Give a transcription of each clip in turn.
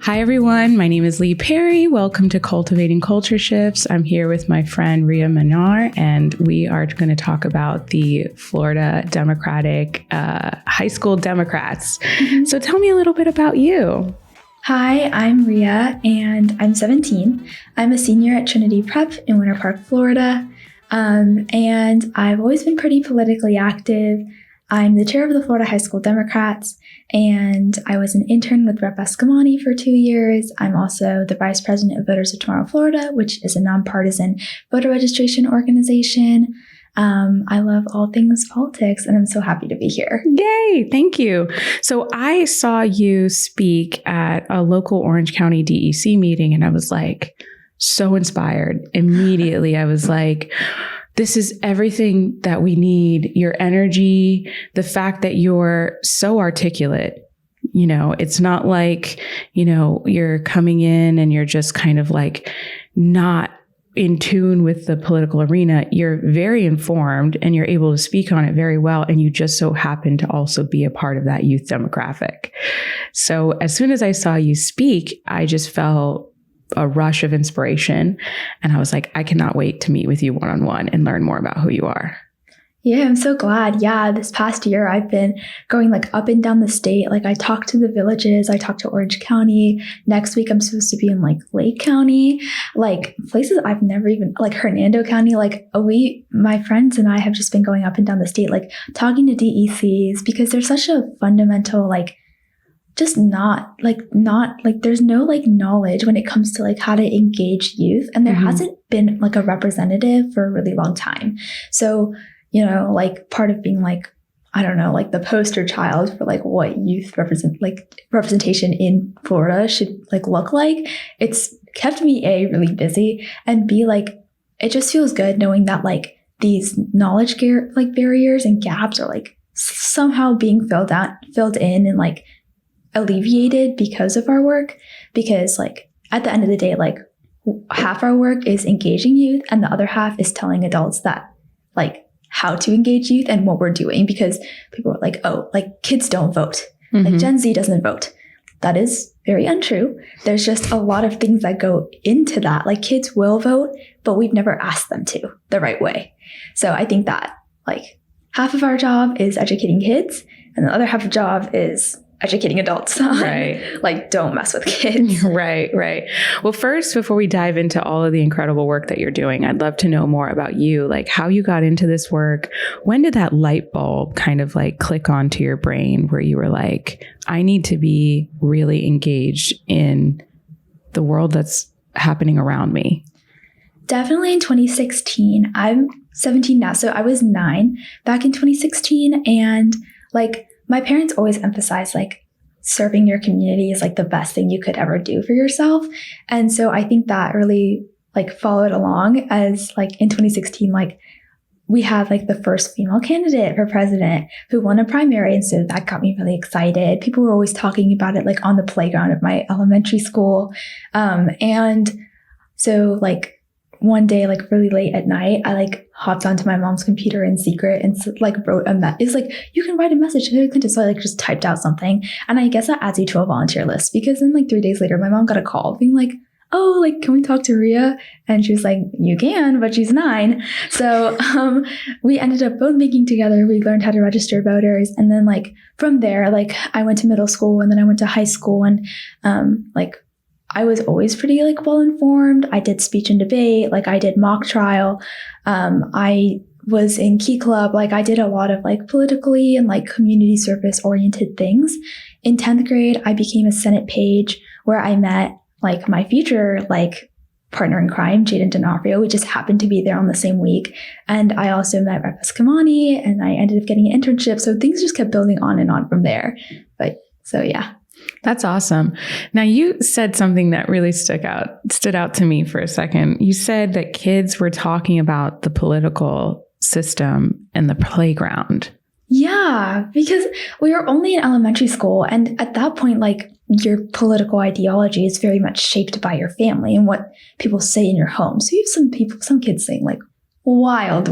Hi, everyone. My name is Lee Perry. Welcome to Cultivating Culture Shifts. I'm here with my friend Rhea Maniar, and we are going to talk about the Florida Democratic high school Democrats. So tell me a little bit about you. Hi, I'm Rhea, and I'm 17. I'm a senior at Trinity Prep in Winter Park, Florida, and I've always been pretty politically active. I'm the chair of the Florida High School Democrats, and I was an intern with Rep. Escamani for 2 years. I'm also the vice president of Voters of Tomorrow, Florida, which is a nonpartisan voter registration organization. I love all things politics, and I'm so happy to be here. Yay, thank you. So I saw you speak at a local Orange County DEC meeting, and I was like so inspired. Immediately, I was like, this is everything that we need. Your energy, the fact that you're so articulate. You know, it's not like, you know, you're coming in and you're just kind of like not in tune with the political arena. You're very informed and you're able to speak on it very well. And you just so happen to also be a part of that youth demographic. So as soon as I saw you speak, I just felt a rush of inspiration. And I was like, I cannot wait to meet with you one-on-one and learn more about who you are. Yeah, I'm so glad. Yeah, this past year I've been going like up and down the state. Like I talked to the villages, I talked to Orange County. Next week I'm supposed to be in like Lake County, like places I've never even, like Hernando County. Like my friends and I have just been going up and down the state, like talking to DECs, because there's such a fundamental, like just not like there's no like knowledge when it comes to like how to engage youth. And there hasn't been like a representative for a really long time. So, you know, like part of being like, I don't know, like the poster child for like what youth representation in Florida should like look like. It's kept me really busy, and B, like it just feels good knowing that like these knowledge barriers and gaps are like somehow being filled in and like alleviated because of our work. Because like at the end of the day, like half our work is engaging youth and the other half is telling adults that like how to engage youth and what we're doing, because people are like, oh, like kids don't vote. Like Gen Z doesn't vote. That is very untrue. There's just a lot of things that go into that. Like kids will vote, but we've never asked them to the right way. So I think that like half of our job is educating kids and the other half of the job is educating adults on, like, don't mess with kids. Right. Well, first, before we dive into all of the incredible work that you're doing, I'd love to know more about you, like how you got into this work. When did that light bulb kind of like click onto your brain where you were like, I need to be really engaged in the world that's happening around me? Definitely in 2016. I'm 17 now, so I was 9 back in 2016. And like, my parents always emphasized like serving your community is like the best thing you could ever do for yourself. And so I think that really like followed along as like in 2016, like we had like the first female candidate for president who won a primary. And so that got me really excited. People were always talking about it like on the playground of my elementary school. And so like one day, like really late at night, I like hopped onto my mom's computer in secret and like wrote it's like, you can write a message to Hillary Clinton. So I like just typed out something. And I guess that adds you to a volunteer list, because then like 3 days later, my mom got a call being like, oh, like, can we talk to Rhea? And she was like, you can, but she's 9. So we ended up vote making together. We learned how to register voters. And then like from there, like I went to middle school and then I went to high school, and like I was always pretty like well informed. I did speech and debate, like I did mock trial. I was in Key Club, like I did a lot of like politically and like community service oriented things. In 10th grade, I became a Senate page where I met like my future like partner in crime, Jaden D'Onofrio. We just happened to be there on the same week. And I also met Rep. Escamani, and I ended up getting an internship. So things just kept building on and on from there. But so yeah. That's awesome. Now, you said something that really stood out to me for a second. You said that kids were talking about the political system and the playground. Yeah, because we were only in elementary school. And at that point, like your political ideology is very much shaped by your family and what people say in your home. So you have some kids saying like wild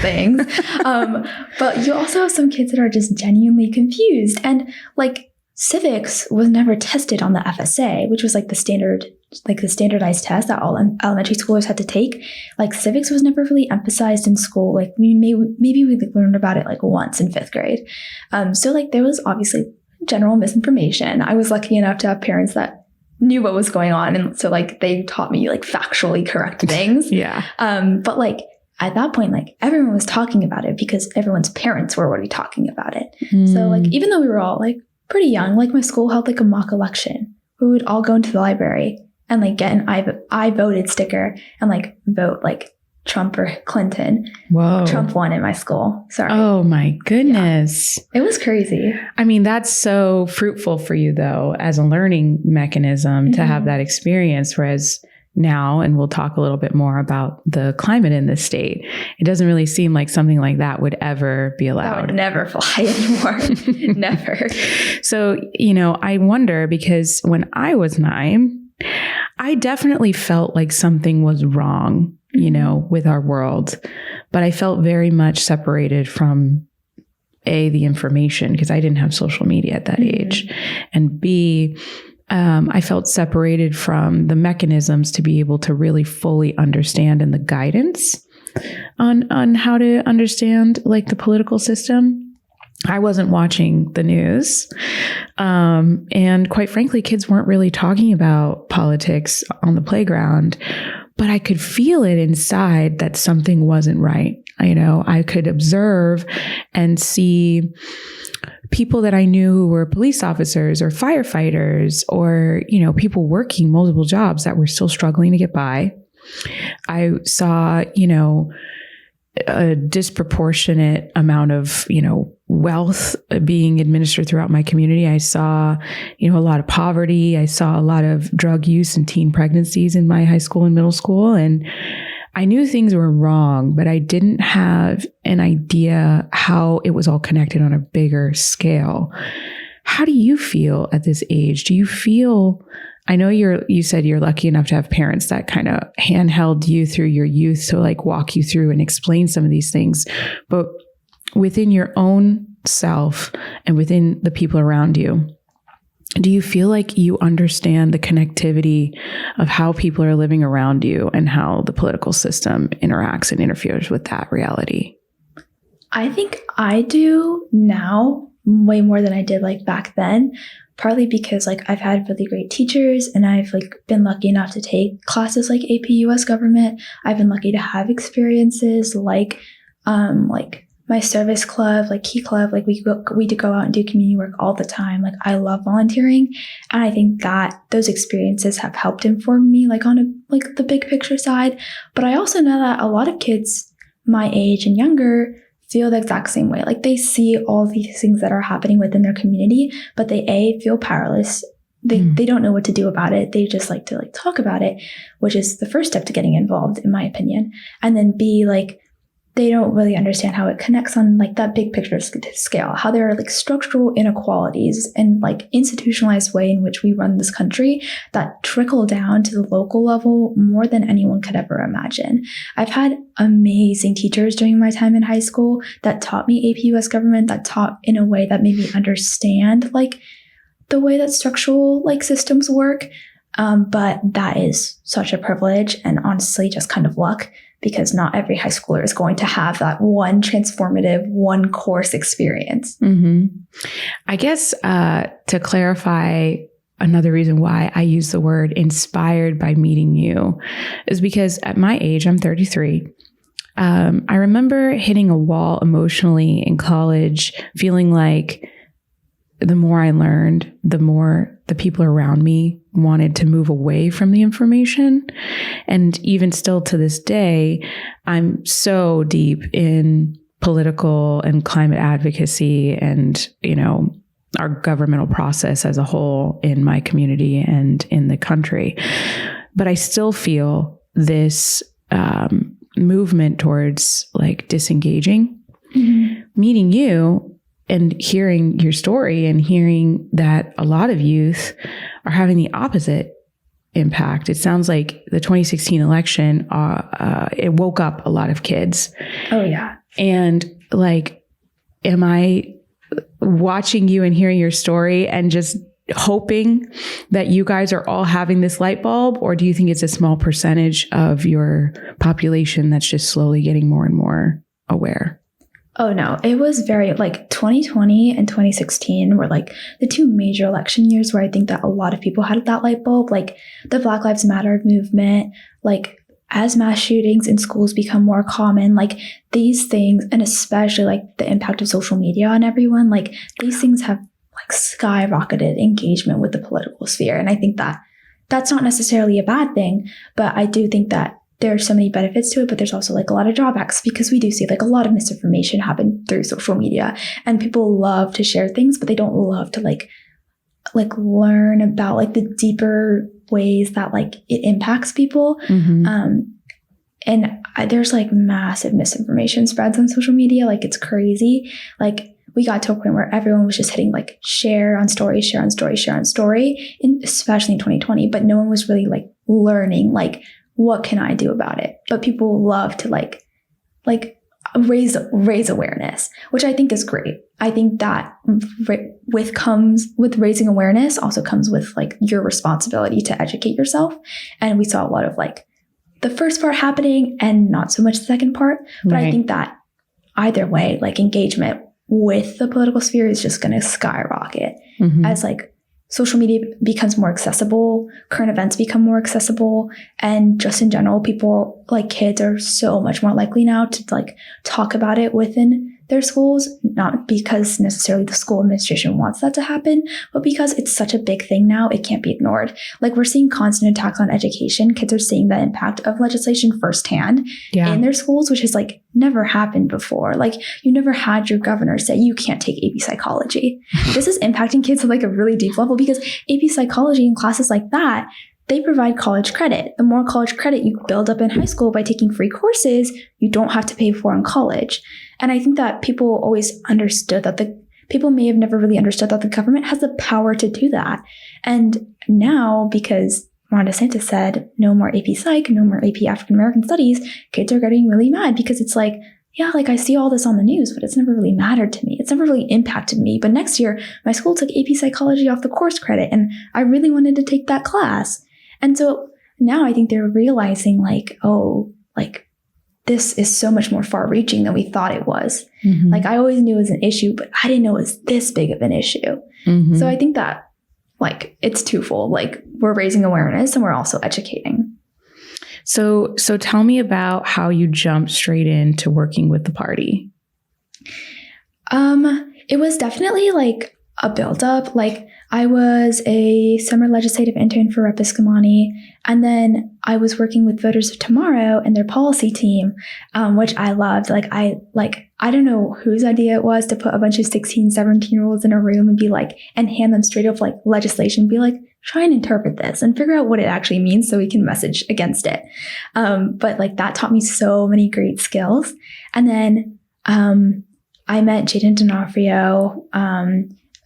things. But you also have some kids that are just genuinely confused. And like, civics was never tested on the FSA, which was like the standardized test that all elementary schoolers had to take. Like civics was never really emphasized in school. Like maybe we learned about it like once in 5th grade. So like there was obviously general misinformation. I was lucky enough to have parents that knew what was going on. And so like they taught me like factually correct things. Yeah. But like at that point, like everyone was talking about it because everyone's parents were already talking about it. So like even though we were all like pretty young, like my school held like a mock election where we would all go into the library and like get an I voted sticker and like vote like Trump or Clinton. Whoa. Trump won in my school. Sorry. Oh my goodness. Yeah. It was crazy. I mean, that's so fruitful for you though, as a learning mechanism to have that experience. Whereas now, and we'll talk a little bit more about the climate in this state, it doesn't really seem like something like that would ever be allowed. That would never fly anymore. Never. So, I wonder, because when I was 9, I definitely felt like something was wrong, with our world, but I felt very much separated from the information because I didn't have social media at that age, and B, I felt separated from the mechanisms to be able to really fully understand and the guidance on how to understand like the political system. I wasn't watching the news. And quite frankly, kids weren't really talking about politics on the playground, but I could feel it inside that something wasn't right. I could observe and see people that I knew who were police officers or firefighters or, people working multiple jobs that were still struggling to get by. I saw, a disproportionate amount of, wealth being administered throughout my community. I saw, a lot of poverty. I saw a lot of drug use and teen pregnancies in my high school and middle school. And I knew things were wrong, but I didn't have an idea how it was all connected on a bigger scale. How do you feel at this age? Do you feel, I know you said you're lucky enough to have parents that kind of handheld you through your youth to like walk you through and explain some of these things, but within your own self and within the people around you, do you feel like you understand the connectivity of how people are living around you and how the political system interacts and interferes with that reality? I think I do now way more than I did like back then, partly because like I've had really great teachers and I've like been lucky enough to take classes like AP US government. I've been lucky to have experiences like my service club, like Key Club, like we do go out and do community work all the time. Like I love volunteering. And I think that those experiences have helped inform me like on the big picture side. But I also know that a lot of kids my age and younger feel the exact same way. Like they see all these things that are happening within their community, but they feel powerless. They don't know what to do about it. They just like to like talk about it, which is the first step to getting involved, in my opinion. And then B, like they don't really understand how it connects on like that big picture scale, how there are like structural inequalities and like institutionalized way in which we run this country that trickle down to the local level more than anyone could ever imagine. I've had amazing teachers during my time in high school that taught me AP US government, that taught in a way that made me understand like the way that structural like systems work. But that is such a privilege and honestly just kind of luck, because not every high schooler is going to have that one transformative, one course experience. Mm-hmm. I guess to clarify, another reason why I use the word inspired by meeting you is because at my age, I'm 33. I remember hitting a wall emotionally in college, feeling like the more I learned, the more the people around me wanted to move away from the information. And even still to this day, I'm so deep in political and climate advocacy and, our governmental process as a whole in my community and in the country. But I still feel this movement towards like disengaging. Mm-hmm. Meeting you and hearing your story and hearing that a lot of youth are having the opposite impact. It sounds like the 2016 election, it woke up a lot of kids. Oh, yeah. And like, am I watching you and hearing your story and just hoping that you guys are all having this light bulb? Or do you think it's a small percentage of your population that's just slowly getting more and more aware? Oh no, it was very like 2020 and 2016 were like the two major election years where I think that a lot of people had that light bulb, like the Black Lives Matter movement, like as mass shootings in schools become more common, like these things, and especially like the impact of social media on everyone, like these things have like skyrocketed engagement with the political sphere. And I think that that's not necessarily a bad thing, but I do think that there are so many benefits to it, but there's also like a lot of drawbacks because we do see like a lot of misinformation happen through social media, and people love to share things, but they don't love to like learn about like the deeper ways that like it impacts people. There's like massive misinformation spreads on social media. Like it's crazy. Like we got to a point where everyone was just hitting like share on story, share on story, share on story, especially in 2020, but no one was really like learning like, what can I do about it? But people love to like raise awareness, which I think is great. I think that with raising awareness also comes with like your responsibility to educate yourself. And we saw a lot of like the first part happening and not so much the second part. But right. I think that either way, like engagement with the political sphere is just going to skyrocket as like social media becomes more accessible, current events become more accessible, and just in general, people like kids are so much more likely now to like talk about it within their schools, not because necessarily the school administration wants that to happen, but because it's such a big thing now, it can't be ignored. Like we're seeing constant attacks on education. Kids are seeing the impact of legislation firsthand in their schools, which has like never happened before. Like you never had your governor say you can't take AP psychology. This is impacting kids at like a really deep level because AP psychology and classes like that, they provide college credit. The more college credit you build up in high school by taking free courses, you don't have to pay for in college. And I think that people always understood that people may have never really understood that the government has the power to do that. And now, because Ron DeSantis said, no more AP Psych, no more AP African American Studies, kids are getting really mad because it's like, yeah, like I see all this on the news, but it's never really mattered to me. It's never really impacted me. But next year, my school took AP Psychology off the course credit, and I really wanted to take that class. And so now I think they're realizing like, oh, like this is so much more far reaching than we thought it was. Like I always knew it was an issue, but I didn't know it was this big of an issue. So I think that like it's twofold. Like we're raising awareness and we're also educating. So tell me about how you jumped straight into working with the party. It was definitely like a buildup. Like I was a summer legislative intern for Rep. Escamani, and then I was working with Voters of Tomorrow and their policy team, which I loved. I don't know whose idea it was to put a bunch of 16, 17-year-olds in a room and be like, and hand them straight up like legislation, be like, try and interpret this and figure out what it actually means so we can message against it. But like that taught me so many great skills. And then I met Jaden D'Onofrio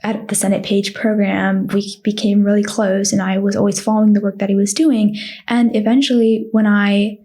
at the Senate Page program. We became really close, and I was always following the work that he was doing. And eventually, when I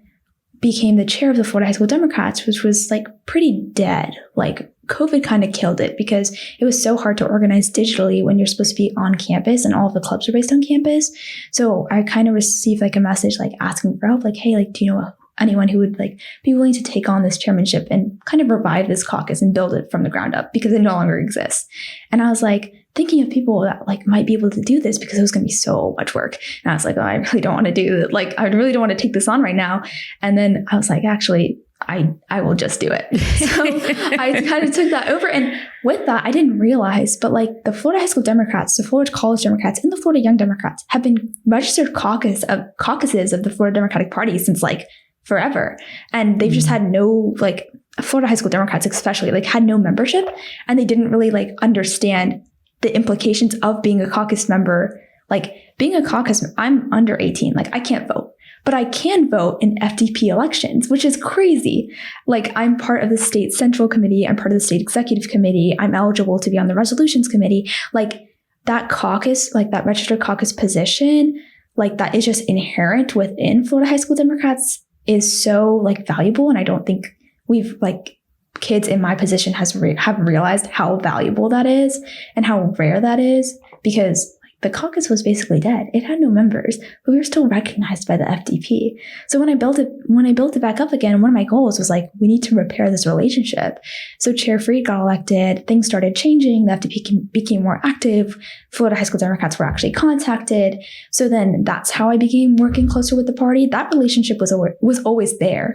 became the chair of the Florida High School Democrats, which was like pretty dead, like COVID kind of killed it because it was so hard to organize digitally when you're supposed to be on campus and all of the clubs are based on campus. So I kind of received like a message like asking for help, like, hey, like, do you know anyone who would like be willing to take on this chairmanship and kind of revive this caucus and build it from the ground up because it no longer exists. And I was like thinking of people that like might be able to do this because it was going to be so much work. And I was like, oh, I really don't want to do it. Like, I really don't want to take this on right now. And then I was like, actually, I will just do it. So I kind of took that over. And with that, I didn't realize, but like the Florida High School Democrats, the Florida College Democrats, and the Florida Young Democrats have been registered caucuses of the Florida Democratic Party since like forever. And they've just had no, like Florida High School Democrats especially, like had no membership, and they didn't really like understand the implications of being a caucus member. Like being a caucus, I'm under 18, like I can't vote. But I can vote in FDP elections, which is crazy. Like I'm part of the state central committee. I'm part of the state executive committee. I'm eligible to be on the resolutions committee. Like that caucus, like that registered caucus position, like that is just inherent within Florida High School Democrats is so like valuable. And I don't think we've like kids in my position have realized how valuable that is and how rare that is, because the caucus was basically dead. It had no members, but we were still recognized by the FDP. So when I built it back up again, one of my goals was like, we need to repair this relationship. So Chair Freed got elected, things started changing, the FDP became more active, Florida high school Democrats were actually contacted. So then that's how I began working closer with the party. That relationship was always there.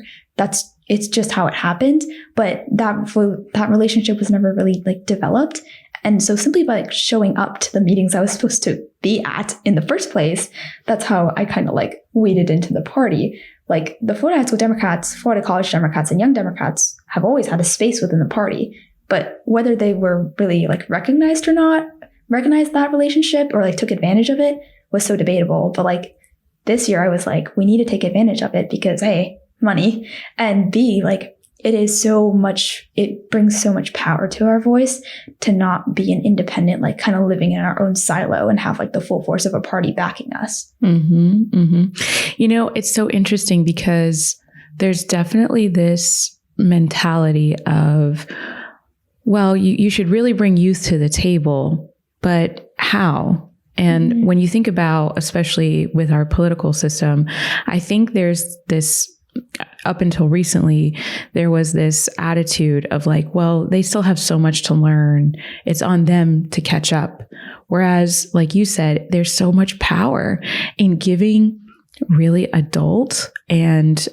It's just how it happened, but that relationship was never really like developed. And so simply by like showing up to the meetings I was supposed to be at in the first place, that's how I kind of like weeded into the party. Like the Florida high school Democrats, Florida college Democrats, and young Democrats have always had a space within the party. But whether they were really like recognized or not, recognized that relationship or like took advantage of it was so debatable. But like this year I was like, we need to take advantage of it because A, money, and B, like it brings so much power to our voice to not be an independent, like kind of living in our own silo and have like the full force of a party backing us. Mm-hmm, mm-hmm. You know, it's so interesting because there's definitely this mentality of, well, you should really bring youth to the table, but how? And when you think about, especially with our political system, I think there's this, up until recently, there was this attitude of like, well, they still have so much to learn. It's on them to catch up. Whereas, like you said, there's so much power in giving really adult and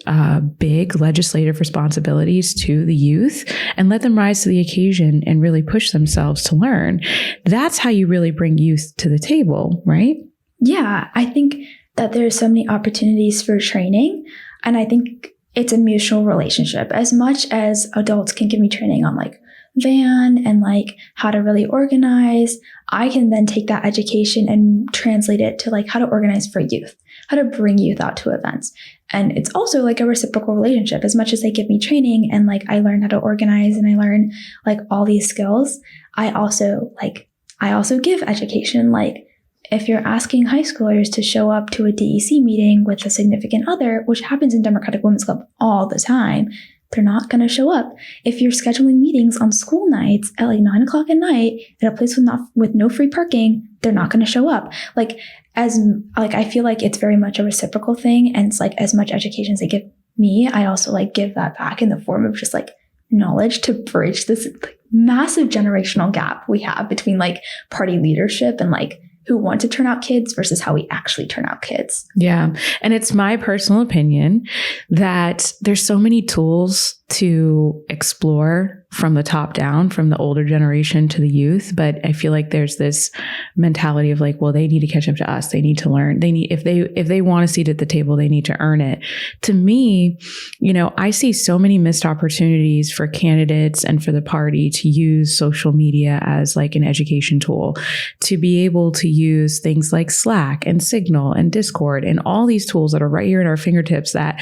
big legislative responsibilities to the youth and let them rise to the occasion and really push themselves to learn. That's how you really bring youth to the table, right? Yeah, I think that there's so many opportunities for training. And I think it's a mutual relationship. As much as adults can give me training on like VAN and like how to really organize, I can then take that education and translate it to like how to organize for youth, how to bring youth out to events. And it's also like a reciprocal relationship. As much as they give me training and like I learn how to organize and I learn like all these skills, I also give education. Like if you're asking high schoolers to show up to a DEC meeting with a significant other, which happens in Democratic Women's Club all the time, they're not going to show up. If you're scheduling meetings on school nights at like 9:00 at night at a place with no free parking, they're not going to show up. I feel like it's very much a reciprocal thing. And it's like as much education as they give me, I also like give that back in the form of just like knowledge to bridge this like massive generational gap we have between like party leadership and like who want to turn out kids versus how we actually turn out kids. Yeah. And it's my personal opinion that there's so many tools to explore from the top down, from the older generation to the youth. But I feel like there's this mentality of like, well, they need to catch up to us. They need to learn. If they want a seat at the table, they need to earn it. To me, you know, I see so many missed opportunities for candidates and for the party to use social media as like an education tool, to be able to use things like Slack and Signal and Discord and all these tools that are right here at our fingertips. That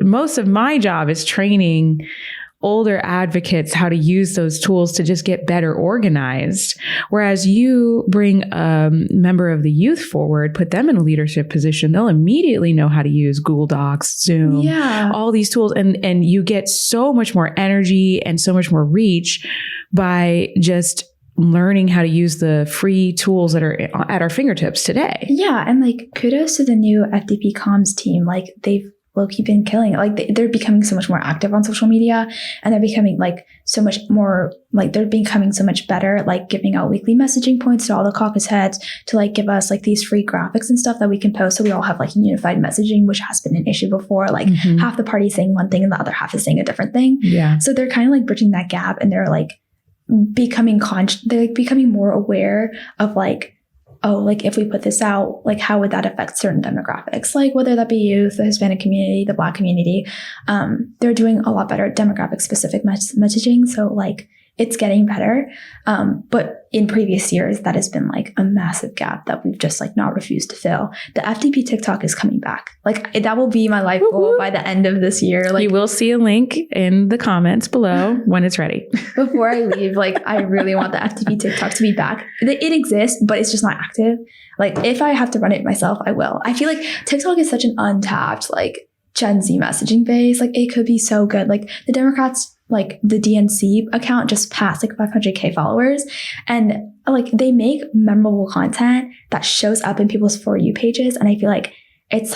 most of my job is training older advocates how to use those tools to just get better organized. Whereas you bring a member of the youth forward, put them in a leadership position, they'll immediately know how to use Google Docs, Zoom, all these tools. And you get so much more energy and so much more reach by just learning how to use the free tools that are at our fingertips today. Yeah. And like kudos to the new FDP comms team. Like they've low-key been killing it. Like they're becoming so much more active on social media, and they're becoming like so much more, like they're becoming so much better at like giving out weekly messaging points to all the caucus heads to like give us like these free graphics and stuff that we can post. So we all have like unified messaging, which has been an issue before. Like half the party saying one thing and the other half is saying a different thing. Yeah. So they're kind of like bridging that gap, and they're like becoming more aware of like, oh, like if we put this out, like how would that affect certain demographics? Like whether that be youth, the Hispanic community, the Black community, they're doing a lot better demographic specific messaging. So like it's getting better. But in previous years, that has been like a massive gap that we've just like not refused to fill. The FDP TikTok is coming back. Like that will be my life goal by the end of this year. Like you will see a link in the comments below when it's ready. Before I leave, like I really want the FDP TikTok to be back. It exists, but it's just not active. Like if I have to run it myself, I will. I feel like TikTok is such an untapped like Gen Z messaging base. Like it could be so good. Like the Democrats like the DNC account just passed like 500K followers, and like they make memorable content that shows up in people's For You pages. And I feel like it's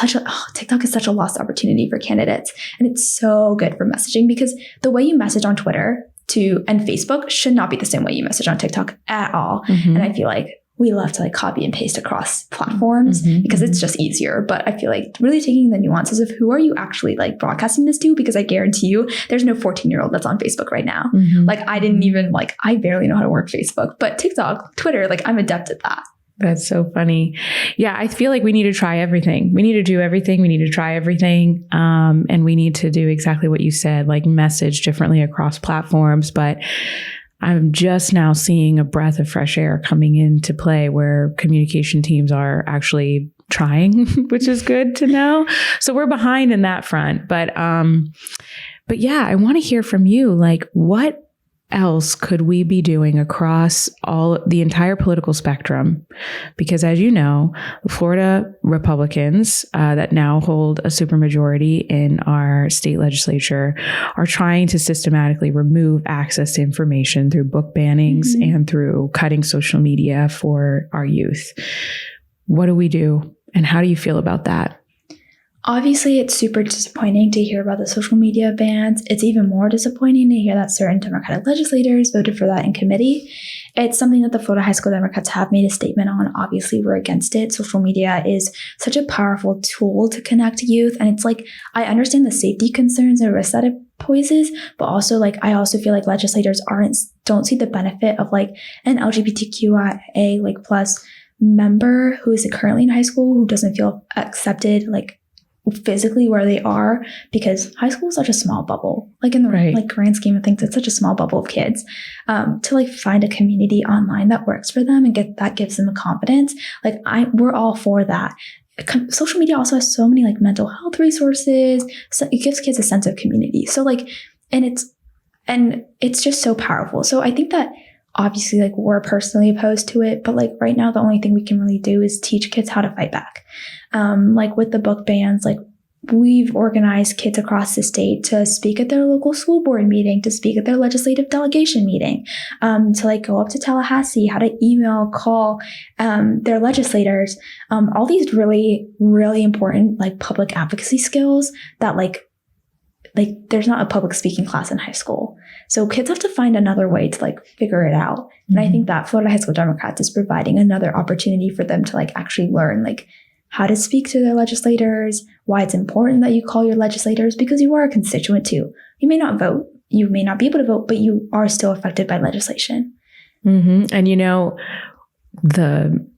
TikTok is such a lost opportunity for candidates. And it's so good for messaging, because the way you message on Twitter and Facebook should not be the same way you message on TikTok at all. And I feel like we love to like copy and paste across platforms because it's just easier. But I feel like really taking the nuances of who are you actually like broadcasting this to, because I guarantee you there's no 14-year-old that's on Facebook right now. Like I didn't even I barely know how to work Facebook, but TikTok, Twitter, like I'm adept at that. That's so funny. Yeah, I feel like we need to try everything. We need to do everything. We need to try everything. And we need to do exactly what you said, like message differently across platforms. But I'm just now seeing a breath of fresh air coming into play where communication teams are actually trying, which is good to know. So we're behind in that front. But yeah, I want to hear from you. Like, what else could we be doing across the entire political spectrum? Because as you know, Florida Republicans that now hold a supermajority in our state legislature are trying to systematically remove access to information through book bannings and through cutting social media for our youth. What do we do? And how do you feel about that? Obviously, it's super disappointing to hear about the social media bans. It's even more disappointing to hear that certain Democratic legislators voted for that in committee. It's something that the Florida High School Democrats have made a statement on. Obviously, we're against it. Social media is such a powerful tool to connect youth. And it's like, I understand the safety concerns and risks that it poses, but also like, I also feel like legislators don't see the benefit of like an LGBTQIA like plus member who is currently in high school, who doesn't feel accepted like physically where they are, because high school is such a small bubble, like in the like grand scheme of things, it's such a small bubble of kids, to like find a community online that works for them and that gives them a confidence. Like we're all for that. Social media also has so many like mental health resources. So it gives kids a sense of community. So like, and it's just so powerful. So I think that obviously like we're personally opposed to it, but like right now the only thing we can really do is teach kids how to fight back. Like with the book bans, like we've organized kids across the state to speak at their local school board meeting, to speak at their legislative delegation meeting, to like go up to Tallahassee, how to email, call their legislators, all these really, really important like public advocacy skills that like there's not a public speaking class in high school. So kids have to find another way to like figure it out. And I think that Florida High School Democrats is providing another opportunity for them to like actually learn like how to speak to their legislators, why it's important that you call your legislators, because you are a constituent too. You may not vote, you may not be able to vote, but you are still affected by legislation. And you know, the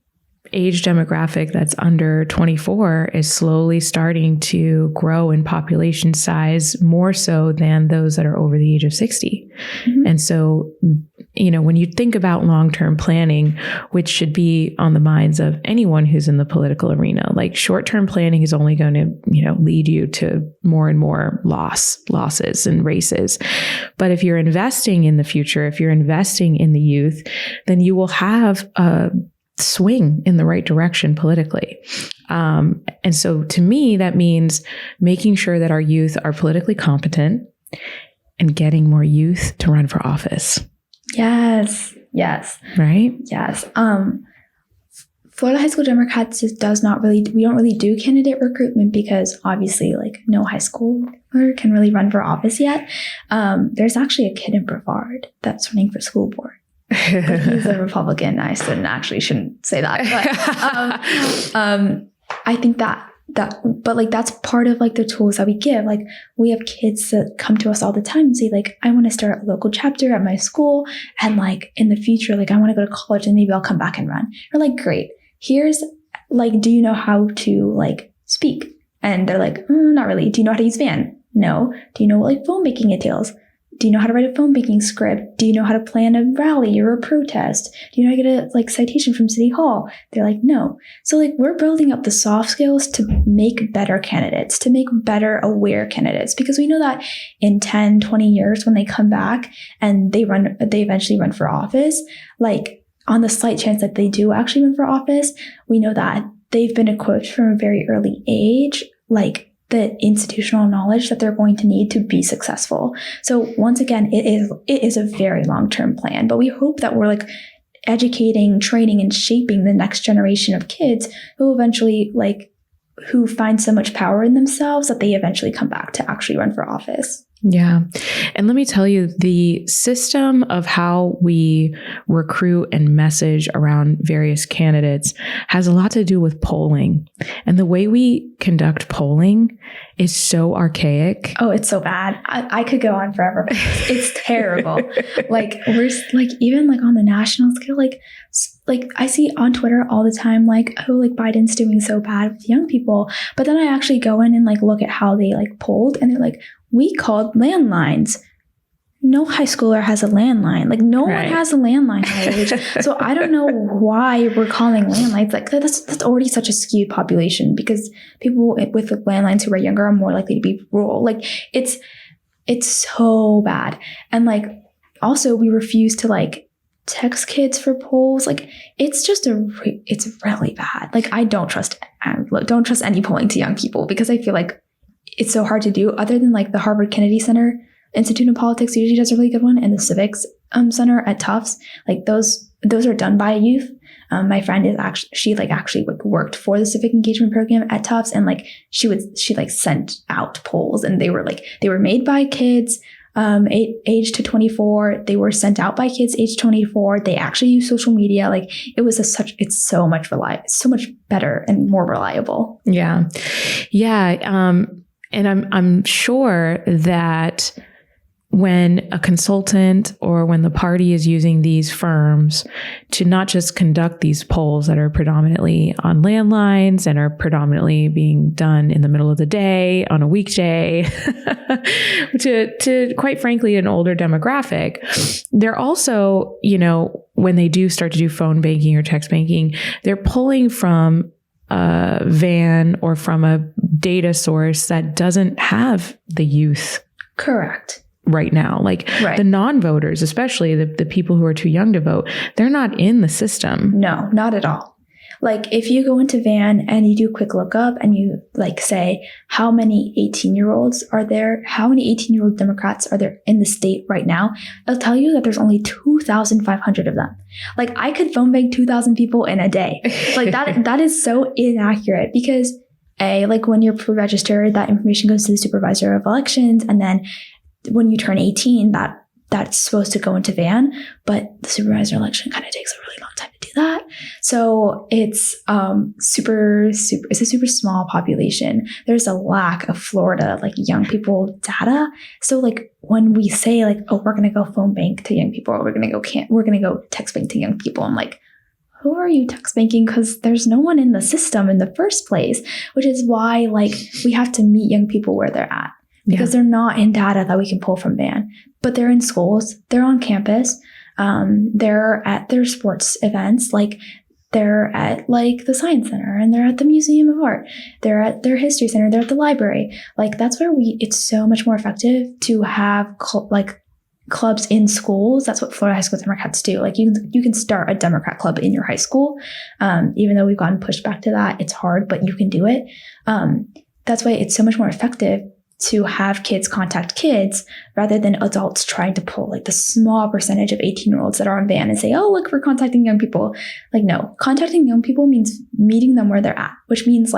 age demographic that's under 24 is slowly starting to grow in population size more so than those that are over the age of 60. And so, you know, when you think about long-term planning, which should be on the minds of anyone who's in the political arena, like short-term planning is only going to, you know, lead you to more and more losses and races. But if you're investing in the future, if you're investing in the youth, then you will have a swing in the right direction politically. And so to me, that means making sure that our youth are politically competent and getting more youth to run for office. Yes. Right? Yes. Florida High School Democrats we don't really do candidate recruitment because obviously like no high schooler can really run for office yet. There's actually a kid in Brevard that's running for school board. But he's a Republican. I shouldn't say that. But I think but like that's part of like the tools that we give. Like we have kids that come to us all the time and say like, I want to start a local chapter at my school, and like in the future, like I want to go to college and maybe I'll come back and run. We're like, great. Here's like, do you know how to like speak? And they're like, not really. Do you know how to use Van? No. Do you know what like phone making entails? Do you know how to write a phone banking script? Do you know how to plan a rally or a protest? Do you know how to get a like citation from City Hall? They're like, no. So like we're building up the soft skills to make better candidates, to make better aware candidates, because we know that in 10, 20 years when they come back and they eventually run for office, like on the slight chance that they do actually run for office, we know that they've been equipped from a very early age, like the institutional knowledge that they're going to need to be successful. So once again, it is a very long-term plan, but we hope that we're like educating, training, and shaping the next generation of kids who eventually who find so much power in themselves that they eventually come back to actually run for office. Yeah. And let me tell you, the system of how we recruit and message around various candidates has a lot to do with polling. And the way we conduct polling is so archaic. Oh, it's so bad. I could go on forever. It's terrible. We're even on the national scale, I see on Twitter all the time, Biden's doing so bad with young people. But then I actually go in and look at how they polled, and they're like, we called landlines. No high schooler has a landline. No one has a landline at age. So I don't know why we're calling landlines. That's already such a skewed population, because people with landlines who are younger are more likely to be rural. It's so bad. And also we refuse to text kids for polls. It's really bad. I don't trust any polling to young people, because I feel like it's so hard to do, other than the Harvard Kennedy Center Institute of Politics usually does a really good one, and the Civics Center at Tufts. Those are done by youth. My friend is actually worked for the civic engagement program at Tufts, and she sent out polls, and they were made by kids age to 24. They were sent out by kids age 24. They actually use social media. It's so much better and more reliable. Yeah. And I'm sure that when a consultant or when the party is using these firms to not just conduct these polls that are predominantly on landlines and are predominantly being done in the middle of the day on a weekday to quite frankly an older demographic, they're also, when they do start to do phone banking or text banking, they're pulling from a van or from a data source that doesn't have the youth. Correct. Right now, the non-voters, especially the people who are too young to vote, they're not in the system. No, not at all. If you go into Van and you do a quick lookup and you say, how many 18-year-olds are there? How many 18-year-old Democrats are there in the state right now? It'll tell you that there's only 2,500 of them. I could phone bank 2,000 people in a day. That is so inaccurate, because when you're pre-registered, that information goes to the supervisor of elections, and then when you turn 18, that's supposed to go into Van, but the supervisor election kind of takes a really long time to do that. So it's it's a super small population. There's a lack of Florida young people data. So when we say oh, we're gonna go phone bank to young people, or we're gonna go text bank to young people, I'm like, who are you text banking? Because there's no one in the system in the first place, which is why we have to meet young people where they're at. Because they're not in data that we can pull from Van, but they're in schools, they're on campus, they're at their sports events, they're at the Science Center, and they're at the Museum of Art, they're at their History Center, they're at the library. That's where it's so much more effective to have clubs in schools. That's what Florida high school Democrats do. You can start a Democrat club in your high school. Even though we've gotten pushed back to that, it's hard, but you can do it. That's why it's so much more effective to have kids contact kids rather than adults trying to pull the small percentage of 18-year-olds that are on Van and say, oh, look, we're contacting young people. No, contacting young people means meeting them where they're at, which means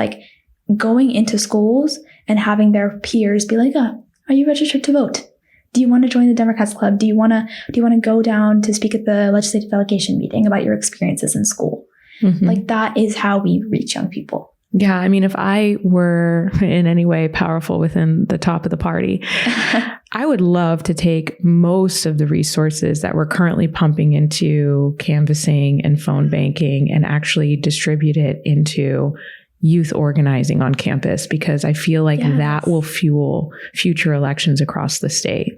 going into schools and having their peers be are you registered to vote? Do you want to join the Democrats Club? Do you want to go down to speak at the legislative delegation meeting about your experiences in school? Mm-hmm. That is how we reach young people. Yeah. I mean, if I were in any way powerful within the top of the party, I would love to take most of the resources that we're currently pumping into canvassing and phone banking and actually distribute it into youth organizing on campus, because I feel that will fuel future elections across the state.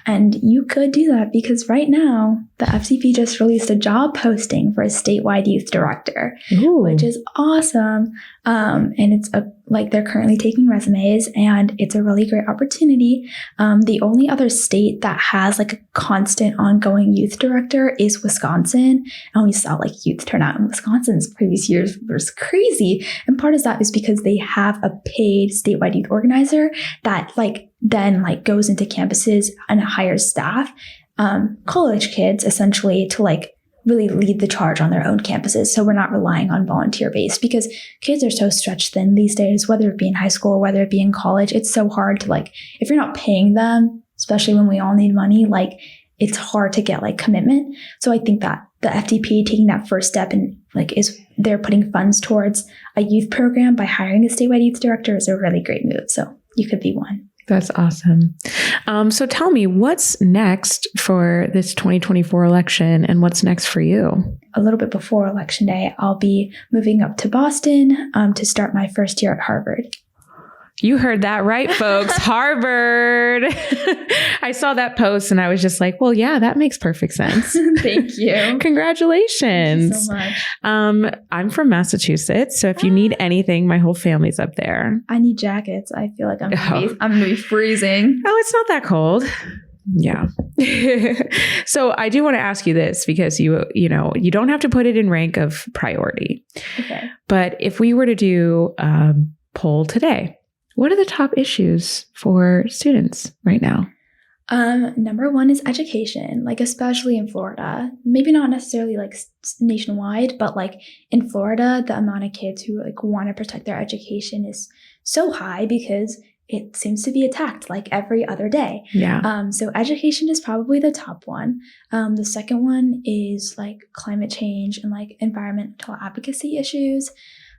And you could do that, because right now the FCP just released a job posting for a statewide youth director, which is awesome. And it's like they're currently taking resumes, and it's a really great opportunity. The only other state that has like a constant ongoing youth director is Wisconsin. And we saw like youth turnout in Wisconsin's previous years was crazy. And part of that is because they have a paid statewide youth organizer that like then like goes into campuses and hires staff, college kids essentially, to like really lead the charge on their own campuses. So we're not relying on volunteer based, because kids are so stretched thin these days, whether it be in high school or whether it be in college. It's so hard to like, if you're not paying them, especially when we all need money, like it's hard to get like commitment. So I think that the FDP taking that first step and like they're putting funds towards a youth program by hiring a statewide youth director is a really great move. So you could be one. That's awesome. So tell me, what's next for this 2024 election, and what's next for you? A little bit before Election Day, I'll be moving up to Boston to start my first year at Harvard. You heard that right, folks. Harvard. I saw that post and I was just like, well, yeah, that makes perfect sense. Thank you. Congratulations. Thank you so much. I'm from Massachusetts, so if you need anything, my whole family's up there. I need jackets. I feel like I'm gonna be freezing. Oh, it's not that cold. Yeah. So I do want to ask you this, because you don't have to put it in rank of priority. Okay. But if we were to do a poll today, what are the top issues for students right now? Number one is education, like especially in Florida. Maybe not necessarily like nationwide, but like in Florida, the amount of kids who like want to protect their education is so high because it seems to be attacked like every other day. Yeah. So education is probably the top one. The second one is like climate change and like environmental advocacy issues.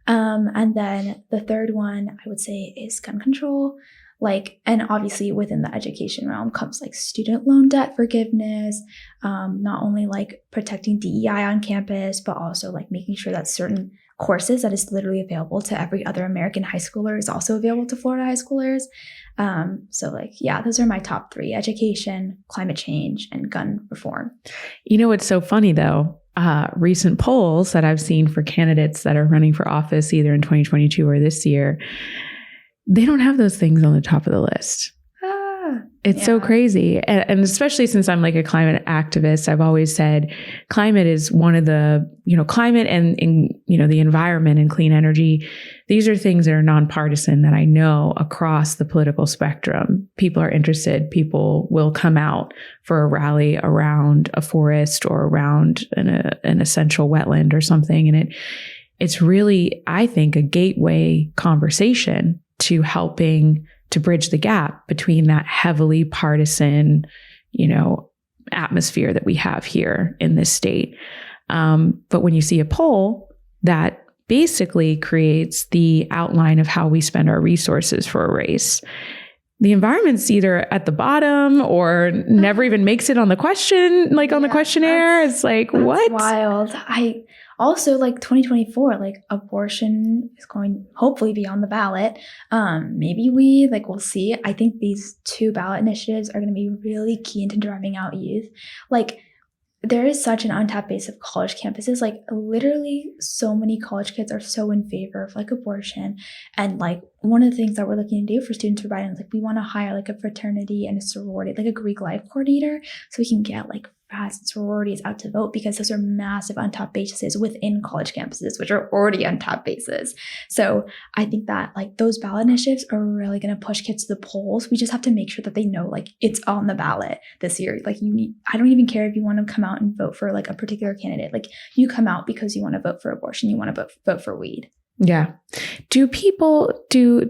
And then the third one I would say is gun control. Like, and obviously within the education realm comes like student loan debt forgiveness, not only like protecting DEI on campus, but also like making sure that certain courses that is literally available to every other American high schooler is also available to Florida high schoolers. So like, yeah, those are my top three: education, climate change, and gun reform. You know, what's so funny though, recent polls that I've seen for candidates that are running for office either in 2022 or this year, they don't have those things on the top of the list. It's so crazy. And especially since I'm like a climate activist, I've always said climate is one of the, climate and the environment and clean energy. These are things that are nonpartisan that I know across the political spectrum. People are interested. People will come out for a rally around a forest or around an essential wetland or something. And it's really, I think, a gateway conversation to helping to bridge the gap between that heavily partisan, atmosphere that we have here in this state. But when you see a poll that basically creates the outline of how we spend our resources for a race, the environment's either at the bottom or never even makes it on the question, like on the questionnaire. It's like, what? Wild. I also like 2024, like abortion is going hopefully be on the ballot. Maybe we'll see. I think these two ballot initiatives are going to be really key into driving out youth. Like, there is such an untapped base of college campuses. Like, literally so many college kids are so in favor of like abortion. And like one of the things that we're looking to do for students for Biden is like we want to hire like a fraternity and a sorority, like a Greek life coordinator, so we can get like fast sororities out to vote, because those are massive untapped bases within college campuses, which are already untapped bases. So I think that like those ballot initiatives are really going to push kids to the polls. We just have to make sure that they know like it's on the ballot this year. Like I don't even care if you want to come out and vote for like a particular candidate. Like you come out because you want to vote for abortion, you want to vote for weed. Yeah. Do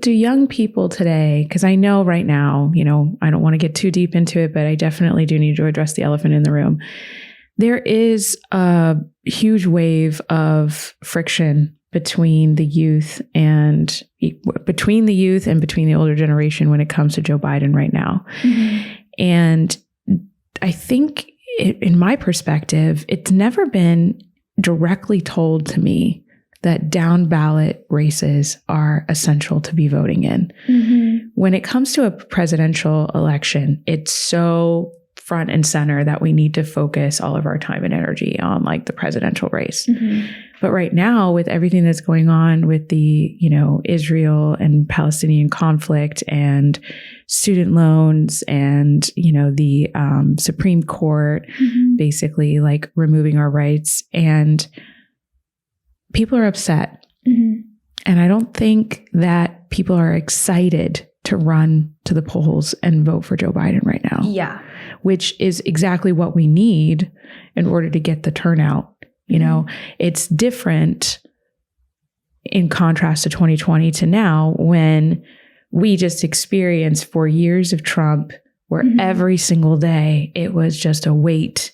young people today, because I know right now, I don't want to get too deep into it, but I definitely do need to address the elephant in the room. There is a huge wave of friction between the youth and between the older generation when it comes to Joe Biden right now. Mm-hmm. And I think in my perspective, it's never been directly told to me that down ballot races are essential to be voting in. Mm-hmm. When it comes to a presidential election, it's so front and center that we need to focus all of our time and energy on like the presidential race. Mm-hmm. But right now, with everything that's going on with the, Israel and Palestinian conflict and student loans and, the Supreme Court basically like removing our rights, and people are upset. Mm-hmm. And I don't think that people are excited to run to the polls and vote for Joe Biden right now. Yeah. Which is exactly what we need in order to get the turnout. It's different in contrast to 2020 to now, when we just experienced 4 years of Trump, where every single day it was just a weight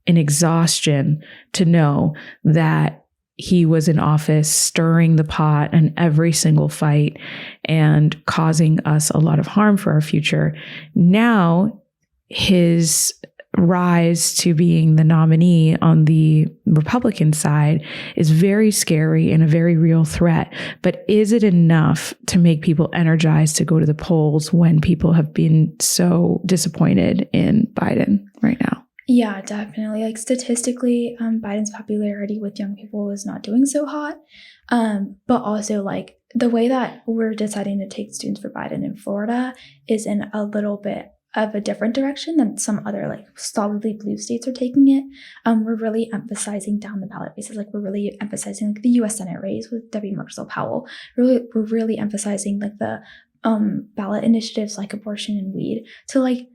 and exhaustion to know that he was in office stirring the pot in every single fight and causing us a lot of harm for our future. Now, his rise to being the nominee on the Republican side is very scary and a very real threat. But is it enough to make people energized to go to the polls when people have been so disappointed in Biden right now? Yeah, definitely. Like statistically, Biden's popularity with young people is not doing so hot. But also like the way that we're deciding to take students for Biden in Florida is in a little bit of a different direction than some other like solidly blue states are taking it. We're really emphasizing down the ballot races. Like we're really emphasizing like the U.S. Senate race with Debbie Merkel-Powell. We're really emphasizing like the ballot initiatives like abortion and weed to like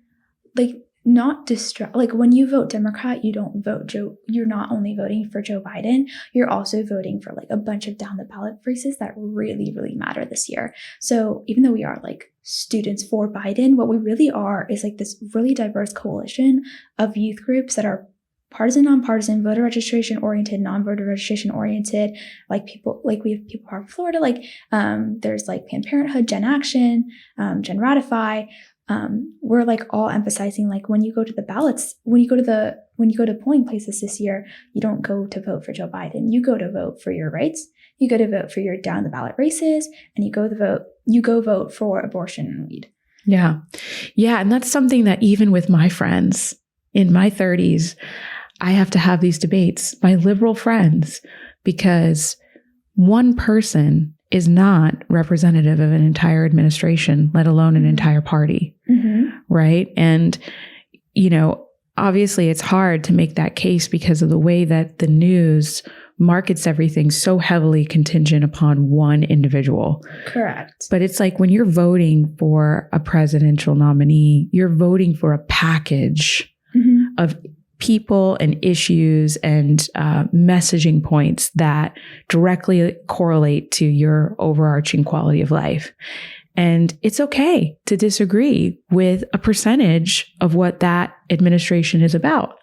not distract. Like when you vote Democrat, you don't vote Joe. You're not only voting for Joe Biden, you're also voting for like a bunch of down the ballot races that really, really matter this year. So even though we are like students for Biden, what we really are is like this really diverse coalition of youth groups that are partisan, nonpartisan, voter registration oriented, non-voter registration oriented, like people, like we have people from Florida, like there's like Planned Parenthood, Gen Action, Gen Ratify. We're like all emphasizing like when you go to the ballots, when you go to polling places this year, you don't go to vote for Joe Biden. You go to vote for your rights. You go to vote for your down the ballot races, and you go vote for abortion and weed. Yeah. Yeah. And that's something that even with my friends in my 30s, I have to have these debates, my liberal friends, because one person is not representative of an entire administration, let alone an entire party. Right. And, obviously it's hard to make that case because of the way that the news markets everything so heavily contingent upon one individual. Correct. But it's like when you're voting for a presidential nominee, you're voting for a package of people and issues and messaging points that directly correlate to your overarching quality of life. And it's okay to disagree with a percentage of what that administration is about.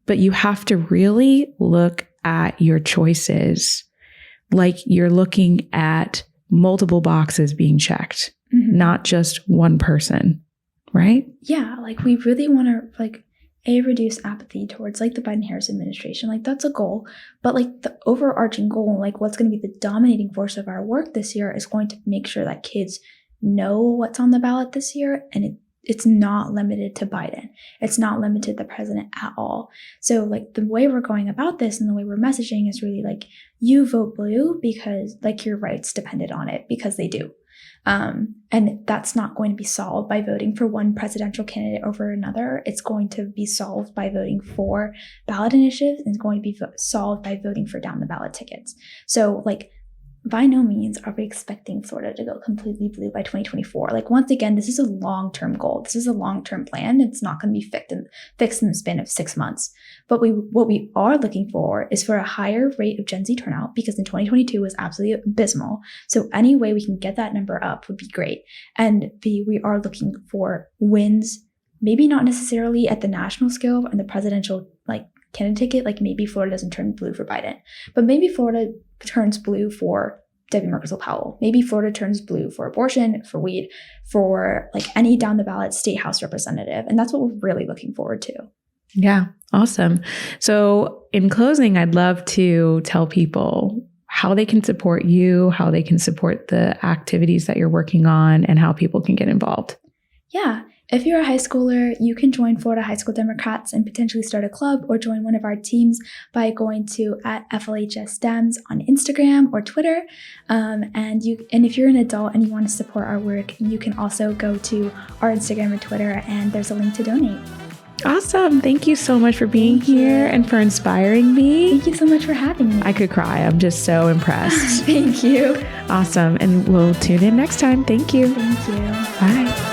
But you have to really look at your choices like you're looking at multiple boxes being checked, not just one person, right? Yeah, like we really want to like reduce apathy towards like the Biden-Harris administration. Like that's a goal, but like the overarching goal, like what's going to be the dominating force of our work this year is going to make sure that kids know what's on the ballot this year, and it's not limited to Biden. It's not limited to the president at all. So like the way we're going about this and the way we're messaging is really like you vote blue because like your rights depended on it, because they do. And that's not going to be solved by voting for one presidential candidate over another. It's going to be solved by voting for ballot initiatives, and it's going to be solved by voting for down the ballot tickets. So like by no means are we expecting Florida to go completely blue by 2024. Like once again, this is a long-term goal. This is a long-term plan. It's not going to be fixed in the span of 6 months. But what we are looking for is for a higher rate of Gen Z turnout, because in 2022 was absolutely abysmal. So any way we can get that number up would be great. And we are looking for wins, maybe not necessarily at the national scale and the presidential like candidate ticket, like maybe Florida doesn't turn blue for Biden, but maybe Florida turns blue for Debbie Merkel-Powell. Maybe Florida turns blue for abortion, for weed, for like any down the ballot state house representative. And that's what we're really looking forward to. Yeah. Awesome. So in closing, I'd love to tell people how they can support you, how they can support the activities that you're working on, and how people can get involved. Yeah. If you're a high schooler, you can join Florida High School Democrats and potentially start a club or join one of our teams by going to @FLHS Dems on Instagram or Twitter. And if you're an adult and you want to support our work, you can also go to our Instagram and Twitter, and there's a link to donate. Awesome. Thank you so much for being here and for inspiring me. Thank you so much for having me. I could cry. I'm just so impressed. Thank you. Awesome. And we'll tune in next time. Thank you. Thank you. Bye.